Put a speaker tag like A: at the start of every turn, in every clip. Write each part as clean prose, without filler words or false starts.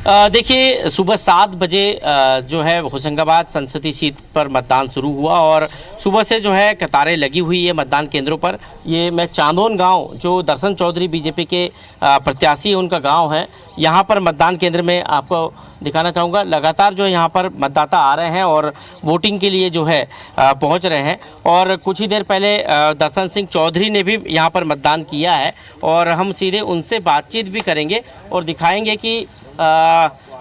A: देखिए, सुबह 7 बजे जो है होशंगाबाद संसदीय सीट पर मतदान शुरू हुआ और सुबह से जो है कतारें लगी हुई है मतदान केंद्रों पर। ये मैं चांदोन गांव, जो दर्शन चौधरी बीजेपी के प्रत्याशी उनका गांव है, यहाँ पर मतदान केंद्र में आपको दिखाना चाहूँगा। लगातार जो है यहाँ पर मतदाता आ रहे हैं और वोटिंग के लिए जो है पहुँच रहे हैं। और कुछ ही देर पहले दर्शन सिंह चौधरी ने भी यहाँ पर मतदान किया है और हम सीधे उनसे बातचीत भी करेंगे और दिखाएंगे कि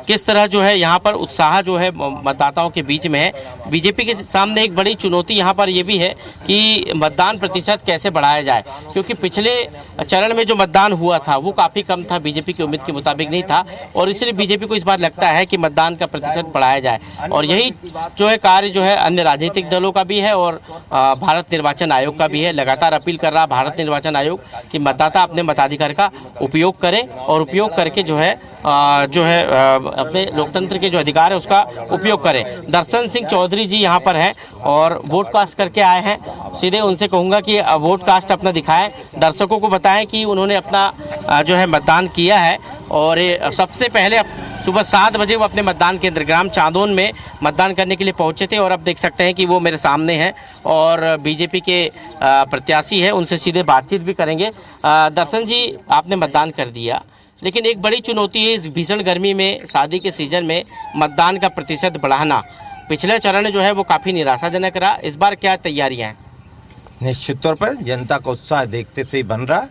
A: किस तरह जो है यहाँ पर उत्साह जो है मतदाताओं के बीच में है। बीजेपी के सामने एक बड़ी चुनौती यहाँ पर ये भी है कि मतदान प्रतिशत कैसे बढ़ाया जाए, क्योंकि पिछले चरण में जो मतदान हुआ था वो काफ़ी कम था, बीजेपी की उम्मीद के मुताबिक नहीं था और इसलिए बीजेपी को इस बार लगता है कि मतदान का प्रतिशत बढ़ाया जाए। और यही जो है कार्य जो है अन्य राजनीतिक दलों का भी है और भारत निर्वाचन आयोग का भी है। लगातार अपील कर रहा भारत निर्वाचन आयोग कि मतदाता अपने मताधिकार का उपयोग करें और उपयोग करके जो है अपने लोकतंत्र के जो अधिकार है उसका उपयोग करें। दर्शन सिंह चौधरी जी यहाँ पर हैं और वोट कास्ट करके आए हैं। सीधे उनसे कहूँगा कि वोट कास्ट अपना दिखाएं, दर्शकों को बताएं कि उन्होंने अपना जो है मतदान किया है। और सबसे पहले सुबह 7 बजे वो अपने मतदान केंद्र ग्राम चांदोन में मतदान करने के लिए पहुंचे थे और अब देख सकते हैं कि वो मेरे सामने हैं और बीजेपी के प्रत्याशी हैं, उनसे सीधे बातचीत भी करेंगे। दर्शन जी, आपने मतदान कर दिया, लेकिन एक बड़ी चुनौती है इस भीषण गर्मी में, शादी के सीजन में मतदान का प्रतिशत बढ़ाना। पिछले चरण जो है वो काफ़ी निराशाजनक रहा, इस बार क्या तैयारियां हैं?
B: निश्चित तौर पर जनता का उत्साह देखते से ही बन रहा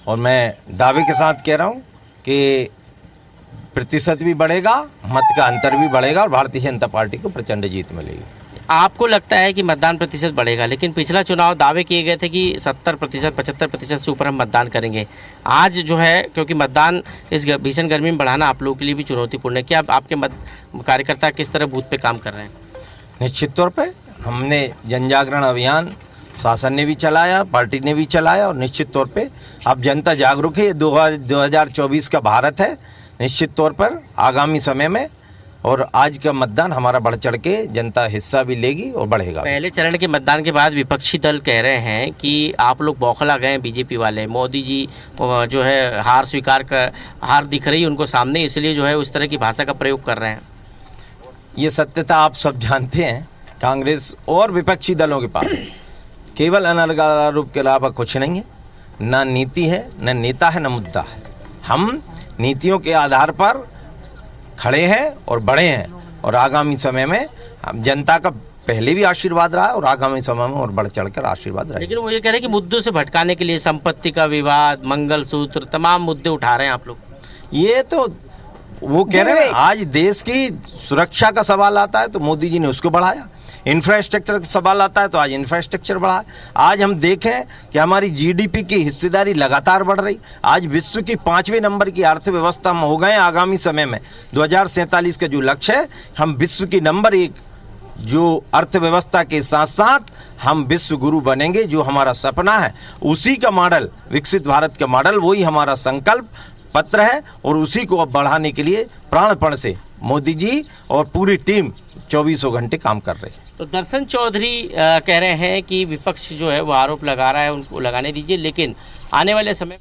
B: और मैं दावे के साथ कह रहा हूं कि प्रतिशत भी बढ़ेगा, मत का अंतर भी बढ़ेगा और भारतीय जनता पार्टी को प्रचंड जीत मिलेगी।
A: आपको लगता है कि मतदान प्रतिशत बढ़ेगा, लेकिन पिछला चुनाव दावे किए गए थे कि 70% 75% से ऊपर हम मतदान करेंगे। आज जो है, क्योंकि मतदान इस भीषण गर्मी में बढ़ाना आप लोगों के लिए भी चुनौतीपूर्ण है, क्या आपके कार्यकर्ता किस तरह बूथ पे काम कर रहे हैं?
B: निश्चित तौर पे हमने जन जागरण अभियान शासन ने भी चलाया, पार्टी ने भी चलाया और निश्चित तौर पे अब जनता जागरूक है। 2024 का भारत है। निश्चित तौर पर आगामी समय में और आज का मतदान हमारा बढ़ चढ़ के जनता हिस्सा भी लेगी और बढ़ेगा।
A: पहले चरण के मतदान के बाद विपक्षी दल कह रहे हैं कि आप लोग बौखला गए, बीजेपी वाले, मोदी जी जो है हार दिख रही उनको सामने, इसलिए जो है उस तरह की भाषा का प्रयोग कर रहे हैं।
B: ये सत्यता आप सब जानते हैं। कांग्रेस और विपक्षी दलों के पास केवल अनर्गल आरोप के अलावा कुछ नहीं है, न नीति है, न नेता है, न मुद्दा है। हम नीतियों के आधार पर खड़े हैं और बड़े हैं और आगामी समय में हम जनता का पहले भी आशीर्वाद रहा है और आगामी समय में और बढ़ चढ़कर आशीर्वाद रहेगा।
A: लेकिन वो ये कह रहे हैं कि मुद्दों से भटकाने के लिए संपत्ति का विवाद, मंगलसूत्र, तमाम मुद्दे उठा रहे हैं आप लोग।
B: ये तो वो कह रहे हैं, आज देश की सुरक्षा का सवाल आता है तो मोदी जी ने उसको बढ़ाया, इंफ्रास्ट्रक्चर का सवाल आता है तो आज इंफ्रास्ट्रक्चर बढ़ा। आज हम देखें कि हमारी जीडीपी की हिस्सेदारी लगातार बढ़ रही। आज विश्व की 5वें नंबर की अर्थव्यवस्था हम हो गए। आगामी समय में 2047 का जो लक्ष्य है, हम विश्व की नंबर 1 जो अर्थव्यवस्था के साथ साथ हम विश्व गुरु बनेंगे। जो हमारा सपना है, उसी का मॉडल, विकसित भारत का मॉडल, वही हमारा संकल्प पत्र है और उसी को अब बढ़ाने के लिए प्राणपण से मोदी जी और पूरी टीम 24 घंटे काम कर रहे हैं।
A: तो दर्शन चौधरी कह रहे हैं कि विपक्ष जो है वो आरोप लगा रहा है, उनको लगाने दीजिए, लेकिन आने वाले समय